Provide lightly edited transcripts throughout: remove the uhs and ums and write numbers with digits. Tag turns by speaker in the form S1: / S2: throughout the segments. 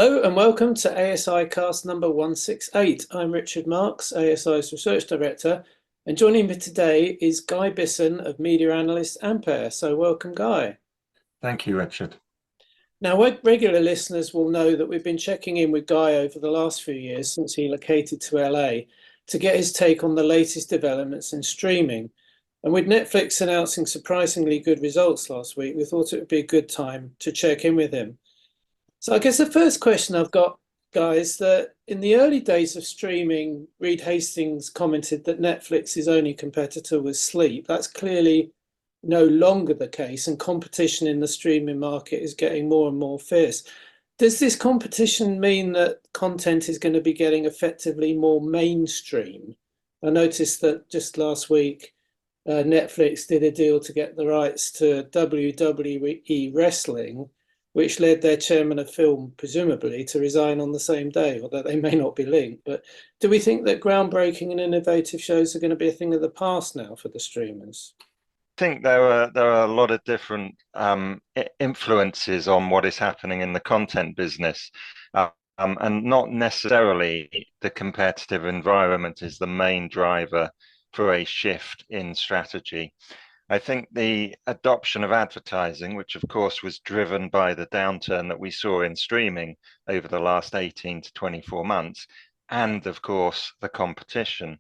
S1: Hello and welcome to asiCast number 168. I'm Richard Marks, ASI's Research Director, and joining me today is Guy Bisson of Media Analyst Ampere. So welcome, Guy.
S2: Thank you, Richard.
S1: Now, regular listeners will know that we've been checking in with Guy over the last few years since he located to LA to get his take on the latest developments in streaming. And with Netflix announcing surprisingly good results last week, we thought it would be a good time to check in with him. So I guess the first question I've got, guys, that in the early days of streaming, Reed Hastings commented that Netflix's only competitor was sleep. That's clearly no longer the case, and competition in the streaming market is getting more and more fierce. Does this competition mean that content is going to be getting effectively more mainstream? I noticed that just last week, Netflix did a deal to get the rights to WWE wrestling, which led their chairman of film, presumably, to resign on the same day, although they may not be linked. But do we think that groundbreaking and innovative shows are going to be a thing of the past now for the streamers?
S2: I think there are a lot of different influences on what is happening in the content business, and not necessarily the competitive environment is the main driver for a shift in strategy. I think the adoption of advertising, which of course was driven by the downturn that we saw in streaming over the last 18 to 24 months, and of course the competition,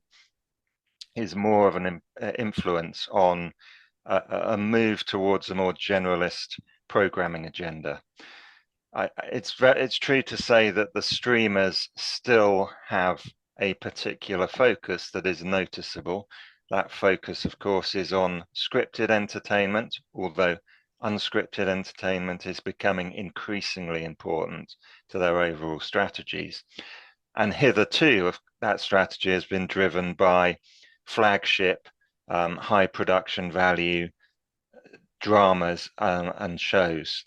S2: is more of an influence on a move towards a more generalist programming agenda. It's true to say that the streamers still have a particular focus that is noticeable. That focus, of course, is on scripted entertainment, although unscripted entertainment is becoming increasingly important to their overall strategies. And hitherto, that strategy has been driven by flagship, high production value dramas and shows.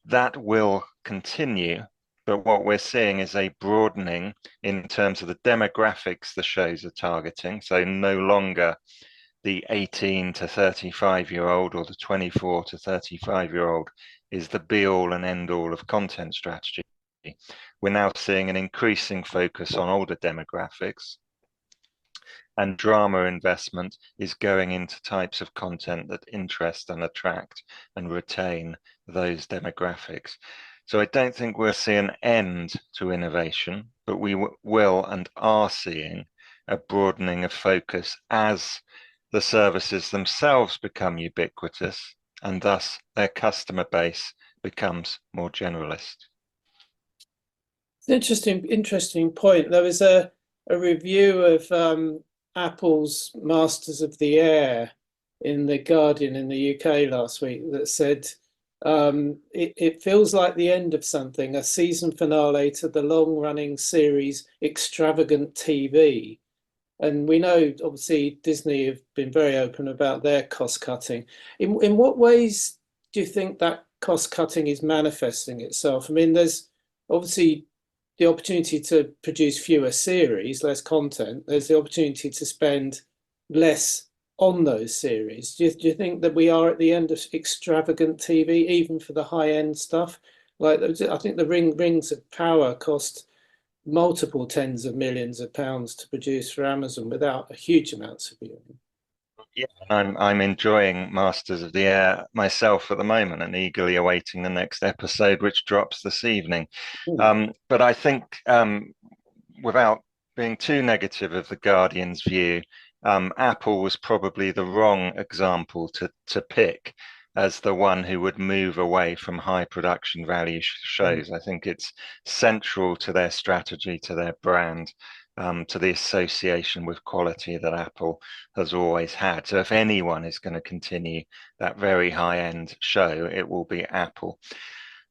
S2: That will continue, but what we're seeing is a broadening in terms of the demographics the shows are targeting. So no longer the 18 to 35-year-old or the 24 to 35-year-old is the be-all and end-all of content strategy. We're now seeing an increasing focus on older demographics, and drama investment is going into types of content that interest and attract and retain those demographics. So I don't think we'll see an end to innovation, but we will and are seeing a broadening of focus as the services themselves become ubiquitous, and thus their customer base becomes more generalist.
S1: Interesting point. There was a review of Apple's Masters of the Air in The Guardian in the UK last week that said it feels like the end of something, a season finale to the long-running series Extravagant TV. And we know, obviously, Disney have been very open about their cost cutting. In what ways do you think that cost cutting is manifesting itself? I mean, there's obviously the opportunity to produce fewer series, less content. There's the opportunity to spend less on those series. Do you think that we are at the end of extravagant TV, even for the high-end stuff? Like, I think the Rings of Power cost multiple tens of millions of pounds to produce for Amazon without a huge amounts of viewing.
S2: Yeah, I'm enjoying Masters of the Air myself at the moment and eagerly awaiting the next episode, which drops this evening. But I think, without being too negative of the Guardian's view, Apple was probably the wrong example to pick as the one who would move away from high production value shows. I think it's central to their strategy, to their brand, to the association with quality that Apple has always had. So if anyone is going to continue that very high-end show, it will be Apple.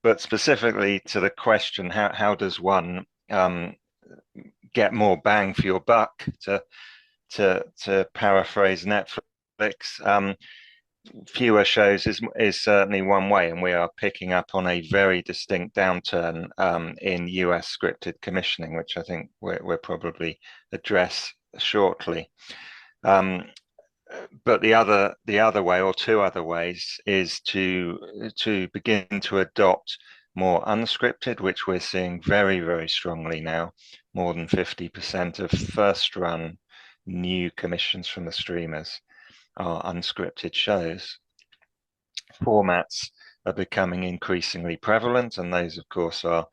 S2: But specifically to the question, how does one get more bang for your buck, to paraphrase Netflix? Fewer shows is certainly one way, and we are picking up on a very distinct downturn in US scripted commissioning, which I think we'll probably address shortly. But the other way, or two other ways, is to begin to adopt more unscripted, which we're seeing very, very strongly now. More than 50% of first run new commissions from the streamers are unscripted shows. Formats are becoming increasingly prevalent, and those, of course, are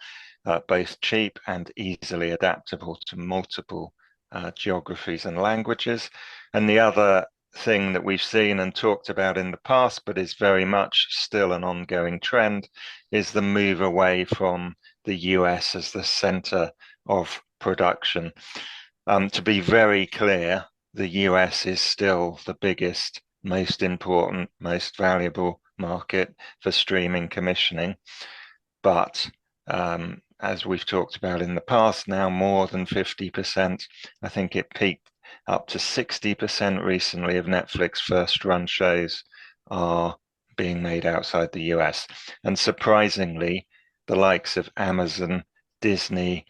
S2: both cheap and easily adaptable to multiple geographies and languages. And the other thing that we've seen and talked about in the past, but is very much still an ongoing trend, is the move away from the US as the center of production. To be very clear, the US is still the biggest, most important, most valuable market for streaming commissioning. But as we've talked about in the past, now more than 50%, I think it peaked up to 60% recently, of Netflix first run shows are being made outside the US. And surprisingly, the likes of Amazon, Disney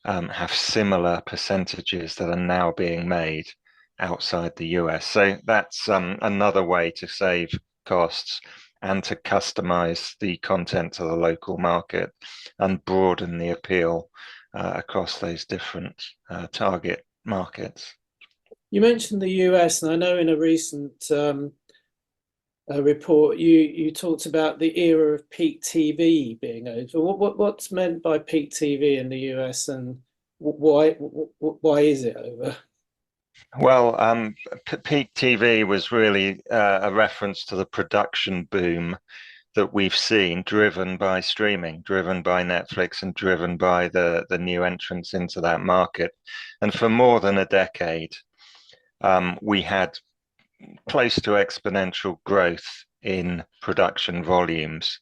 S2: have similar percentages that are now being made outside the US. So that's another way to save costs and to customize the content to the local market and broaden the appeal across those different target markets.
S1: You mentioned the US, and I know in a recent report you talked about the era of peak TV being over. What's meant by peak TV in the US, and why is it over?
S2: Well, peak TV was really a reference to the production boom that we've seen, driven by streaming, driven by Netflix, and driven by the new entrants into that market. And for more than a decade, we had close to exponential growth in production volumes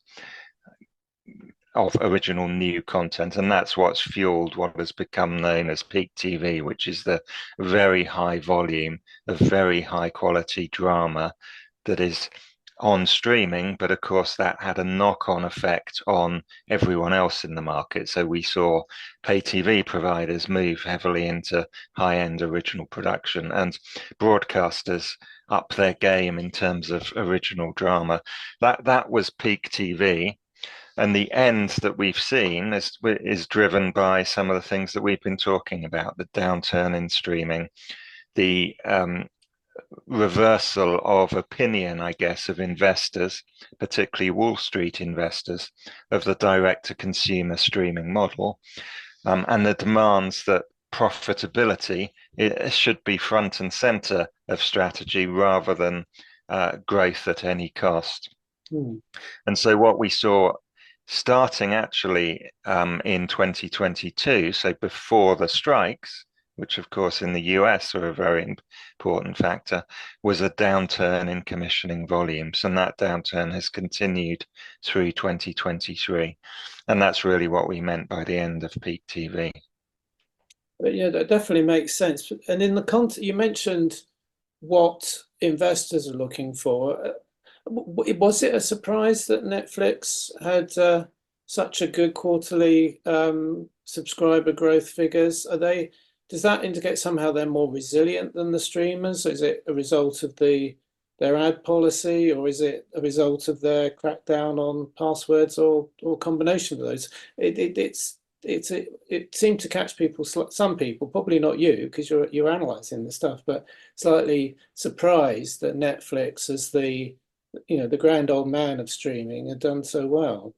S2: of original new content. And that's what's fueled what has become known as peak TV, which is the very high volume of very high quality drama that is on streaming. But of course, that had a knock-on effect on everyone else in the market. So we saw pay TV providers move heavily into high-end original production, and broadcasters up their game in terms of original drama. That was peak TV. And the end that we've seen is driven by some of the things that we've been talking about: the downturn in streaming, the reversal of opinion, I guess, of investors, particularly Wall Street investors, of the direct-to-consumer streaming model, and the demands that profitability should be front and center of strategy rather than growth at any cost. And so what we saw starting actually in 2022, so before the strikes, which of course in the US are a very important factor, was a downturn in commissioning volumes. And that downturn has continued through 2023. And that's really what we meant by the end of peak TV.
S1: But yeah, that definitely makes sense. And in the context, you mentioned what investors are looking for. Was it a surprise that Netflix had such a good quarterly subscriber growth figures? Does that indicate somehow they're more resilient than the streamers? Is it a result of their ad policy, or is it a result of their crackdown on passwords, or combination of those? It seemed to catch some people, probably not you, because you're analysing the stuff, but slightly surprised that Netflix, as the grand old man of streaming, had done so well.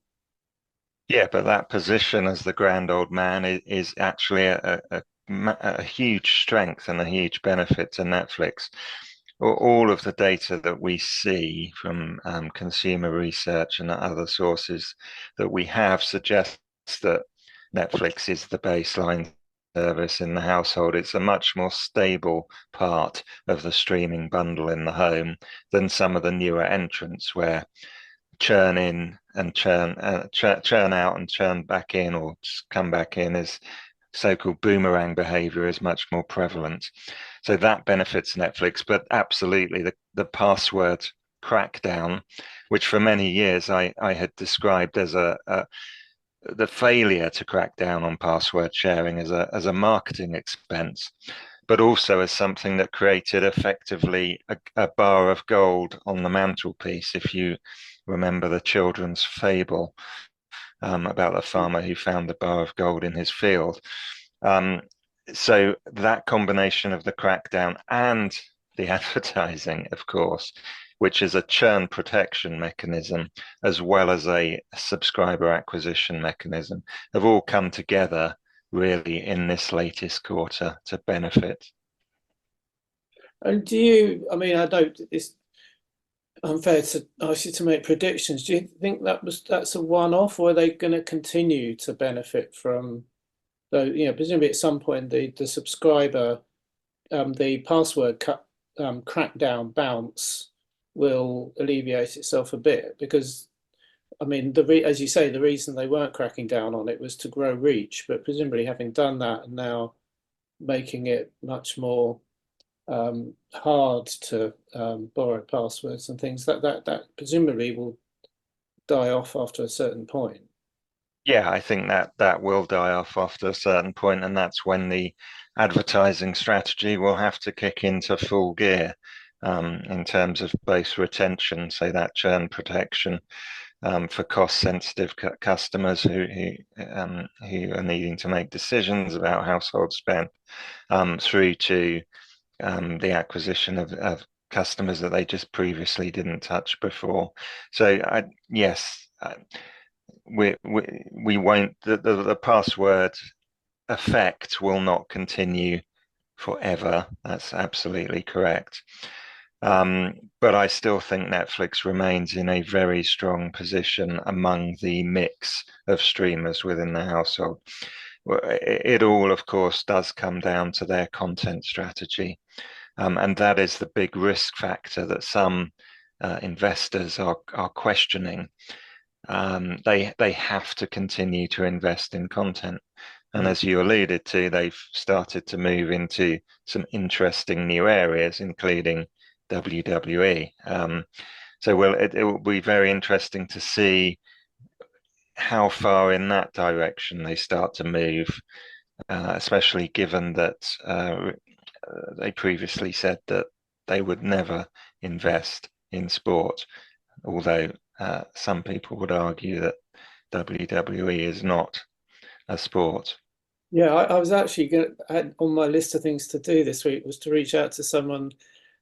S2: Yeah, but that position as the grand old man is actually a huge strength and a huge benefit to Netflix. All of the data that we see from consumer research and other sources that we have suggests that Netflix is the baseline service in the household. It's a much more stable part of the streaming bundle in the home than some of the newer entrants, where churn in and churn out and churn back in, or just come back in, is so-called boomerang behavior is much more prevalent. So that benefits Netflix. But absolutely, the password crackdown, which for many years I had described as the failure to crack down on password sharing as a marketing expense, but also as something that created effectively a bar of gold on the mantelpiece. If you remember the children's fable about the farmer who found the bar of gold in his field. So that combination of the crackdown and the advertising, of course, which is a churn protection mechanism as well as a subscriber acquisition mechanism, have all come together really in this latest quarter to benefit.
S1: And do you, I mean, I don't, it's unfair to ask you to make predictions. Do you think that's a one-off, or are they going to continue to benefit from, though, presumably at some point the subscriber, the password crackdown bounce will alleviate itself a bit, because I mean, as you say, the reason they weren't cracking down on it was to grow reach, but presumably having done that and now making it much more hard to borrow passwords and things, that presumably will die off after a certain point.
S2: Yeah, I think that will die off after a certain point, and that's when the advertising strategy will have to kick into full gear in terms of both retention, so that churn protection for cost-sensitive customers who are needing to make decisions about household spend, through to the acquisition of customers that they just previously didn't touch before. So yes, we won't, the password effect will not continue forever. That's absolutely correct. But I still think Netflix remains in a very strong position among the mix of streamers within the household. It all, of course, does come down to their content strategy. And that is the big risk factor that some investors are questioning. They have to continue to invest in content. And as you alluded to, they've started to move into some interesting new areas, including WWE. So it will be very interesting to see how far in that direction they start to move, especially given that they previously said that they would never invest in sport, although some people would argue that WWE is not a sport.
S1: Yeah, I was actually on my list of things to do this week was to reach out to someone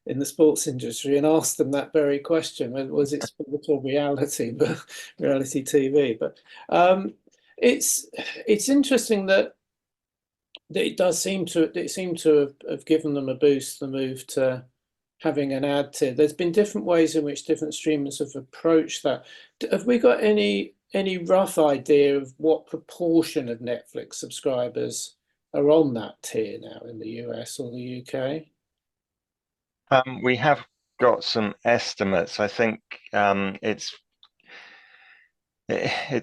S1: in the sports industry and ask them that very question: was it sport or reality, but reality TV? But it's interesting that it seemed to have given them a boost, the move to having an ad tier. There's been different ways in which different streamers have approached that. Have we got any rough idea of what proportion of Netflix subscribers are on that tier now in the US or the UK?
S2: We have got some estimates. I think it's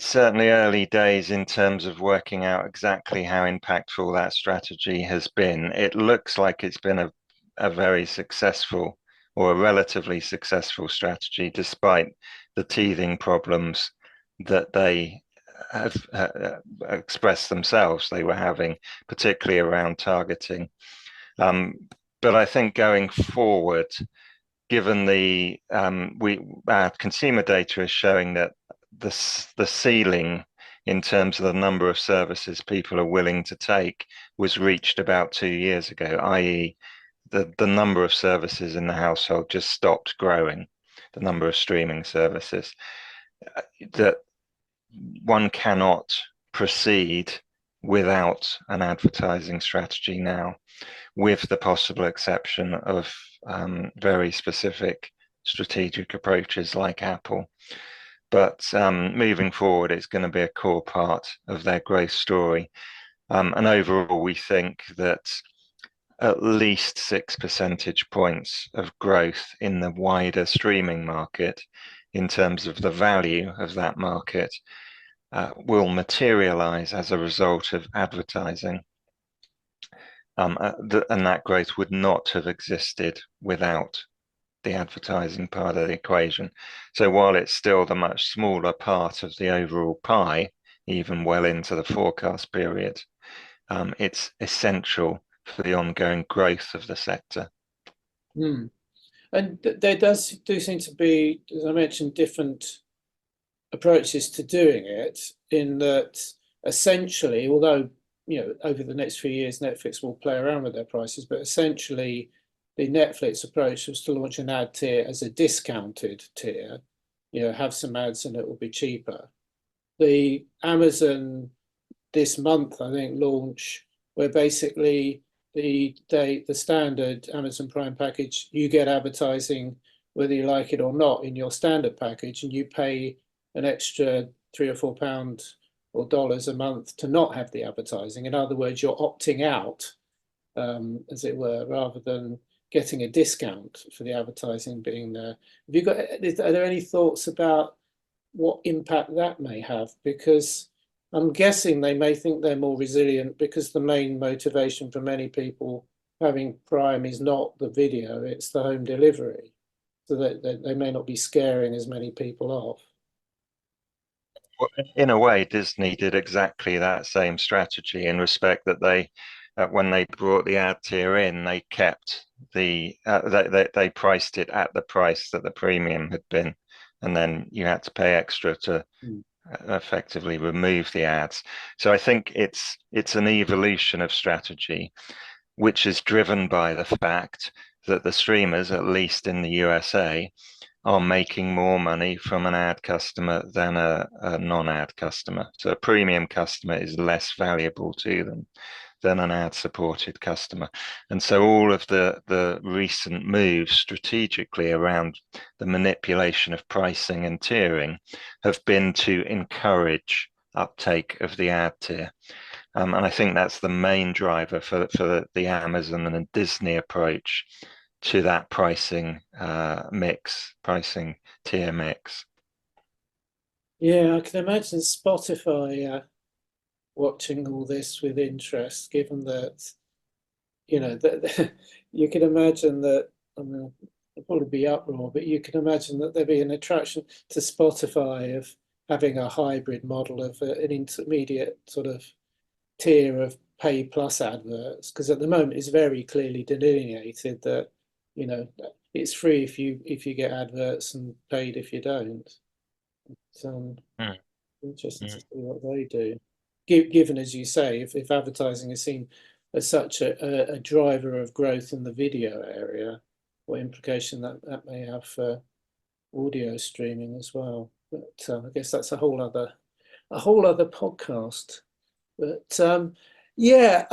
S2: certainly early days in terms of working out exactly how impactful that strategy has been. It looks like it's been a very successful, or a relatively successful strategy, despite the teething problems that they have expressed themselves they were having, particularly around targeting. But I think going forward, given our consumer data is showing that the ceiling in terms of the number of services people are willing to take was reached about 2 years ago, i.e., the number of services in the household just stopped growing, the number of streaming services, that one cannot proceed without an advertising strategy now, with the possible exception of very specific strategic approaches like Apple. But moving forward, it's going to be a core part of their growth story. And overall, we think that at least 6 percentage points of growth in the wider streaming market, in terms of the value of that market, will materialize as a result of advertising. And that growth would not have existed without the advertising part of the equation. So while it's still the much smaller part of the overall pie, even well into the forecast period, it's essential for the ongoing growth of the sector.
S1: And there do seem to be, as I mentioned, different approaches to doing it, in that essentially, although over the next few years Netflix will play around with their prices, but essentially the Netflix approach was to launch an ad tier as a discounted tier, have some ads and it will be cheaper. The Amazon this month, I think, launch, where basically the standard Amazon Prime package, you get advertising whether you like it or not in your standard package, and you pay an extra £3 or £4 or dollars a month to not have the advertising. In other words, you're opting out, as it were, rather than getting a discount for the advertising being there. Are there any thoughts about what impact that may have? Because I'm guessing they may think they're more resilient because the main motivation for many people having Prime is not the video, it's the home delivery. So that they may not be scaring as many people off.
S2: In a way, Disney did exactly that same strategy, in respect that when they brought the ad tier in, they kept they priced it at the price that the premium had been, and then you had to pay extra to effectively remove the ads. So I think it's an evolution of strategy, which is driven by the fact that the streamers, at least in the USA, are making more money from an ad customer than a non-ad customer. So a premium customer is less valuable to them than an ad-supported customer. And so all of the recent moves strategically around the manipulation of pricing and tiering have been to encourage uptake of the ad tier. And I think that's the main driver for the Amazon and the Disney approach to that pricing tier mix.
S1: Yeah, I can imagine Spotify watching all this with interest, given that, that you can imagine that, I mean, there'll probably be uproar, but you can imagine that there'd be an attraction to Spotify of having a hybrid model of an intermediate sort of tier of pay plus adverts, because at the moment it's very clearly delineated that it's free if you get adverts and paid if you don't. So interesting to see what they do. Given, as you say, if advertising is seen as such a driver of growth in the video area, what implication that may have for audio streaming as well. But I guess that's a whole other podcast. But yeah,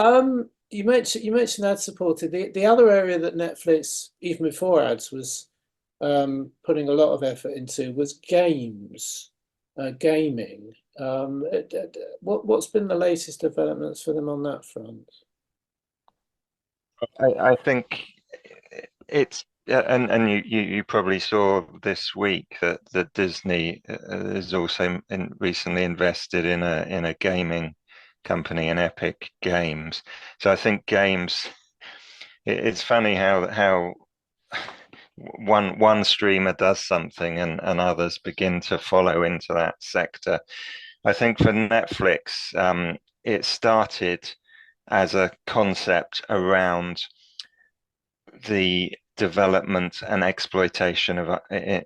S1: you mentioned ad supported. The other area that Netflix, even before ads, was putting a lot of effort into was games, gaming. What's been the latest developments for them on that front?
S2: I think it's and you probably saw this week that Disney has also recently invested in a gaming company, in Epic Games. So I think games. It's funny how one streamer does something and others begin to follow into that sector. I think for Netflix, it started as a concept around the development and exploitation of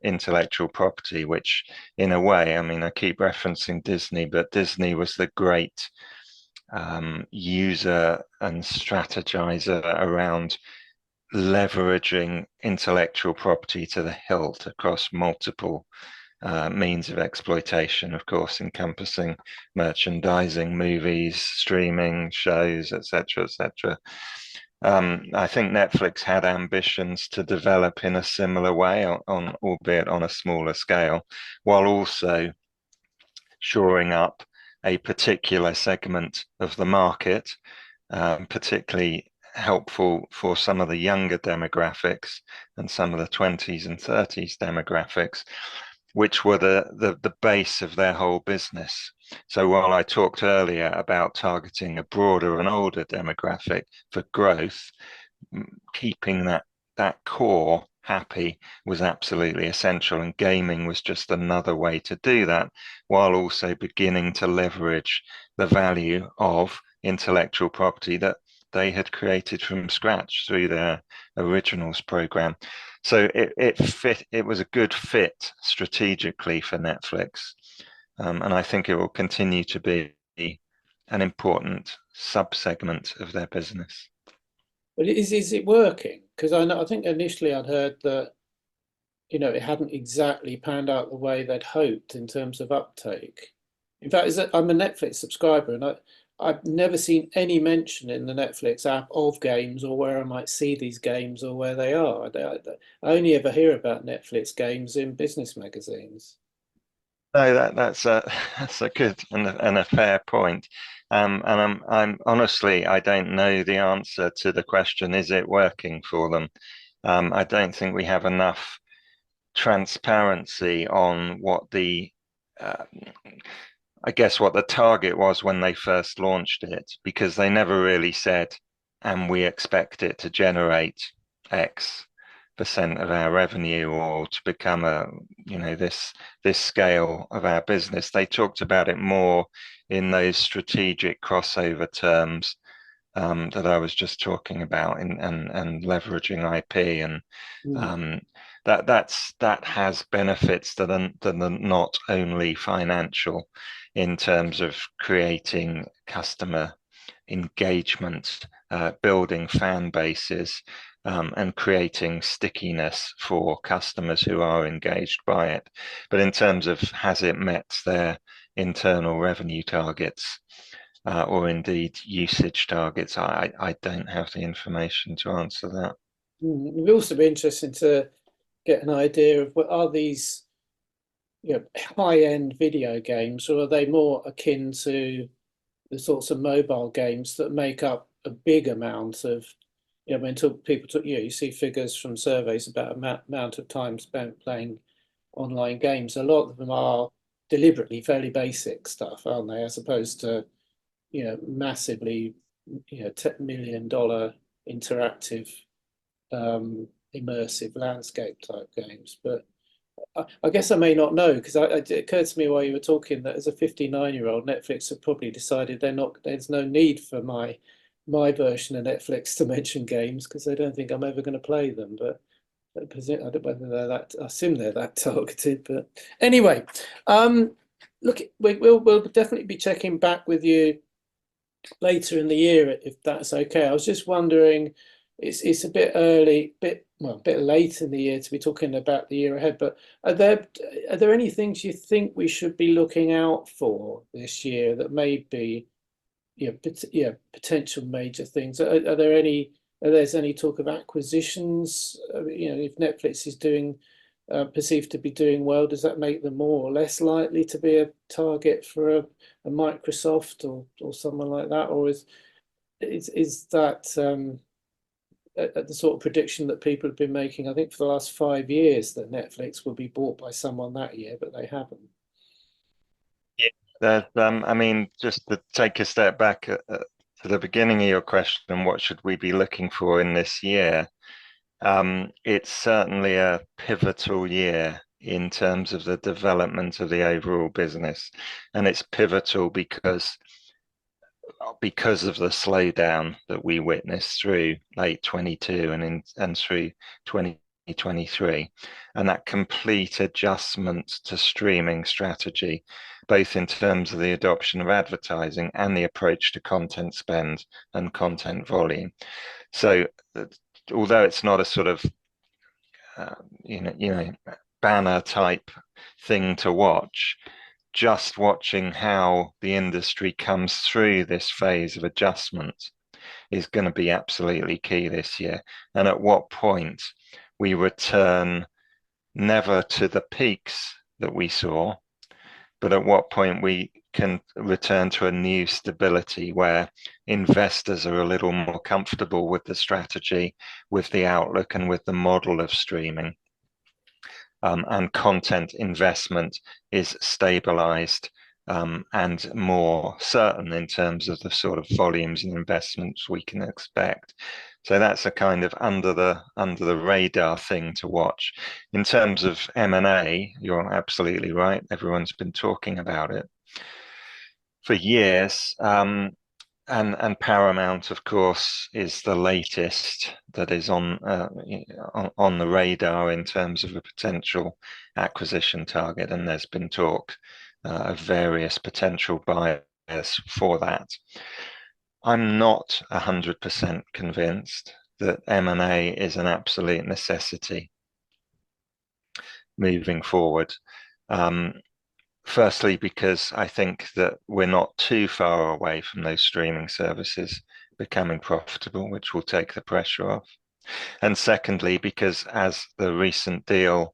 S2: intellectual property, which in a way, I mean, I keep referencing Disney, but Disney was the great user and strategizer around leveraging intellectual property to the hilt across multiple means of exploitation, of course, encompassing merchandising, movies, streaming, shows, etc., etc. I think Netflix had ambitions to develop in a similar way, albeit on a smaller scale, while also shoring up a particular segment of the market, particularly helpful for some of the younger demographics and some of the 20s and 30s demographics, which were the base of their whole business. So while I talked earlier about targeting a broader and older demographic for growth, keeping that core happy was absolutely essential, and gaming was just another way to do that, while also beginning to leverage the value of intellectual property that they had created from scratch through their originals program. So it was a good fit strategically for Netflix. And I think it will continue to be an important sub-segment of their business.
S1: But is it working? Because I think initially I'd heard that it hadn't exactly panned out the way they'd hoped in terms of uptake. In fact, I'm a Netflix subscriber, and I've never seen any mention in the Netflix app of games or where I might see these games or where they are. I only ever hear about Netflix games in business magazines.
S2: No, that's a that's a good and a fair point. And I'm honestly, I don't know the answer to the question, is it working for them? I don't think we have enough transparency on what uh, I guess what the target was when they first launched it, because they never really said, and we expect it to generate X% of our revenue or to become this scale of our business. They talked about it more in those strategic crossover terms that I was just talking about, and leveraging IP, and
S1: Mm.
S2: um, that has benefits that are not only financial in terms of creating customer engagement, building fan bases, and creating stickiness for customers who are engaged by it. But in terms of has it met their internal revenue targets, or indeed usage targets, I don't have the information to answer that.
S1: It would also be interesting to get an idea of what are these, high-end video games, or are they more akin to the sorts of mobile games that make up a big amount of, when people talk, you see figures from surveys about amount of time spent playing online games. A lot of them are deliberately fairly basic stuff, aren't they? As opposed to, massively, $10 million interactive, immersive landscape type games. But I guess I may not know because it occurred to me while you were talking that as a 59-year-old, Netflix have probably decided there's no need for my version of Netflix to mention games because they don't think I'm ever going to play them. But I don't know whether I assume they're that targeted. But anyway, look, we'll definitely be checking back with you later in the year if that's okay. I was just wondering, it's a bit early, a bit late in the year to be talking about the year ahead, but are there any things you think we should be looking out for this year that may be, potential major things? Are there there's any talk of acquisitions? If Netflix is perceived to be doing well, does that make them more or less likely to be a target for a Microsoft or someone like that, or is that the sort of prediction that people have been making? I think for the last 5 years that Netflix will be bought by someone that year, but they haven't.
S2: I mean, just to take a step back to the beginning of your question, what should we be looking for in this year? It's certainly a pivotal year in terms of the development of the overall business, and it's pivotal because of the slowdown that we witnessed through late 22 and through 2023, and that complete adjustment to streaming strategy, both in terms of the adoption of advertising and the approach to content spend and content volume. So, although it's not a sort of banner type thing to watch, just watching how the industry comes through this phase of adjustment is going to be absolutely key this year. And at what point we return never to the peaks that we saw, but at what point we can return to a new stability where investors are a little more comfortable with the strategy, with the outlook, and with the model of streaming. And content investment is stabilized, and more certain in terms of the sort of volumes and investments we can expect. So that's a kind of under the radar thing to watch. In terms of M&A, you're absolutely right. Everyone's been talking about it for years. And Paramount, of course, is the latest that is on the radar in terms of a potential acquisition target. And there's been talk of various potential buyers for that. I'm not 100% convinced that M&A is an absolute necessity moving forward. Firstly, because I think that we're not too far away from those streaming services becoming profitable, which will take the pressure off. And secondly, because as the recent deal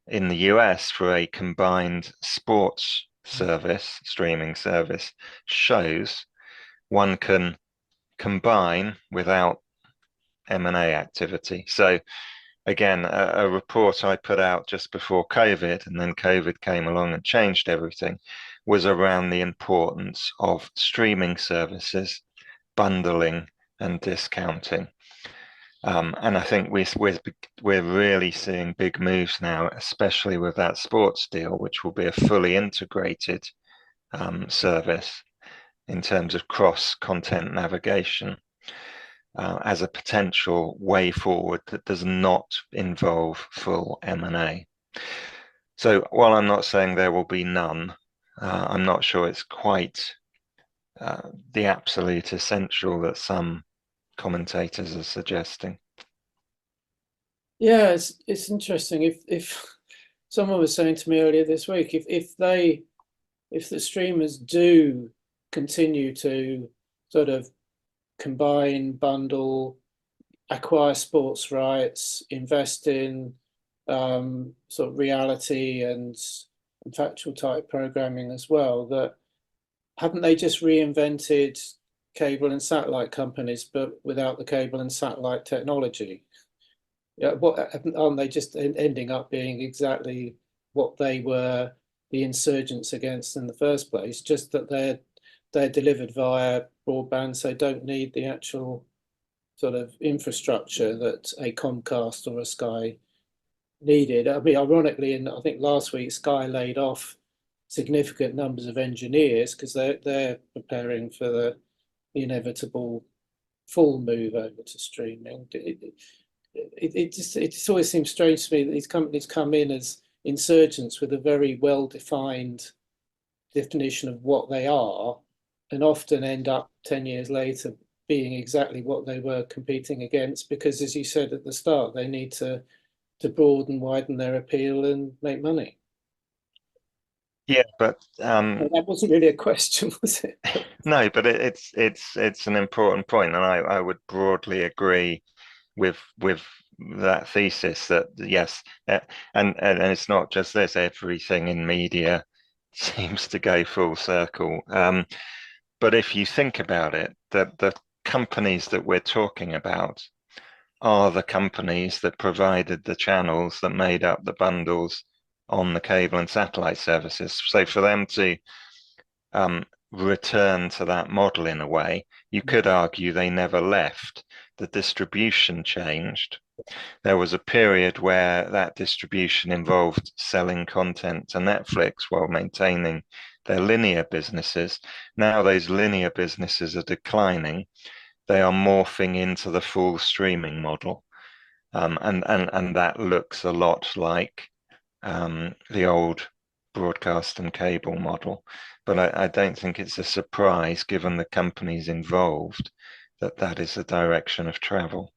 S2: in the US for a combined sports service, streaming service, shows, one can combine without M&A activity. So again, a report I put out just before COVID, and then COVID came along and changed everything, was around the importance of streaming services, bundling and discounting. And I think we're really seeing big moves now, especially with that sports deal, which will be a fully integrated service in terms of cross-content navigation. As a potential way forward that does not involve full M&A. So while I'm not saying there will be none, I'm not sure it's quite the absolute essential that some commentators are suggesting.
S1: Yeah, it's interesting. If someone was saying to me earlier this week, if the streamers do continue to sort of combine, bundle, acquire sports rights, invest in sort of reality and factual type programming as well, that haven't they just reinvented cable and satellite companies, but without the cable and satellite technology? Yeah, what aren't they just ending up being exactly what they were the insurgents against in the first place? Just that they're delivered via broadband, so don't need the actual sort of infrastructure that a Comcast or a Sky needed. I mean, ironically, and I think last week Sky laid off significant numbers of engineers because they're preparing for the inevitable full move over to streaming. It just always seems strange to me that these companies come in as insurgents with a very well-defined definition of what they are, and often end up 10 years later being exactly what they were competing against, because as you said at the start, they need to broaden, widen their appeal and make money.
S2: Yeah, but
S1: that wasn't really a question, was it?
S2: no, but it's an important point, and I would broadly agree with that thesis that yes, and it's not just this. Everything in media seems to go full circle. But if you think about it, the companies that we're talking about are the companies that provided the channels that made up the bundles on the cable and satellite services. So for them to return to that model in a way, you could argue they never left. The distribution changed. There was a period where that distribution involved selling content to Netflix while maintaining their linear businesses. Now those linear businesses are declining. They are morphing into the full streaming model. And that looks a lot like the old broadcast and cable model. But I don't think it's a surprise, given the companies involved, that that is the direction of travel.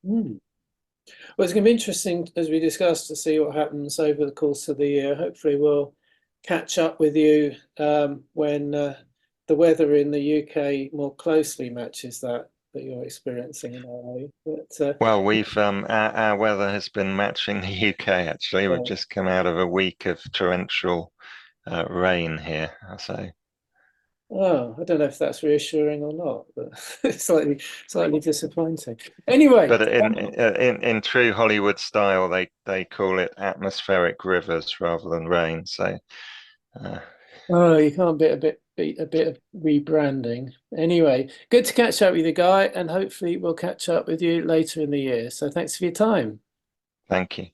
S1: Mm. Well, it's going to be interesting, as we discussed, to see what happens over the course of the year. Hopefully, we'll catch up with you when the weather in the UK more closely matches that you're experiencing in LA. But
S2: Well, we've our weather has been matching the UK actually. We've
S1: yeah.
S2: just come out of a week of torrential rain here, I'll say.
S1: Oh, I don't know if that's reassuring or not, but it's slightly disappointing. Anyway,
S2: But in true Hollywood style, they call it atmospheric rivers rather than rain. So
S1: oh, you can't beat a bit of rebranding. Anyway, good to catch up with you, Guy, and hopefully we'll catch up with you later in the year. So thanks for your time.
S2: thank you.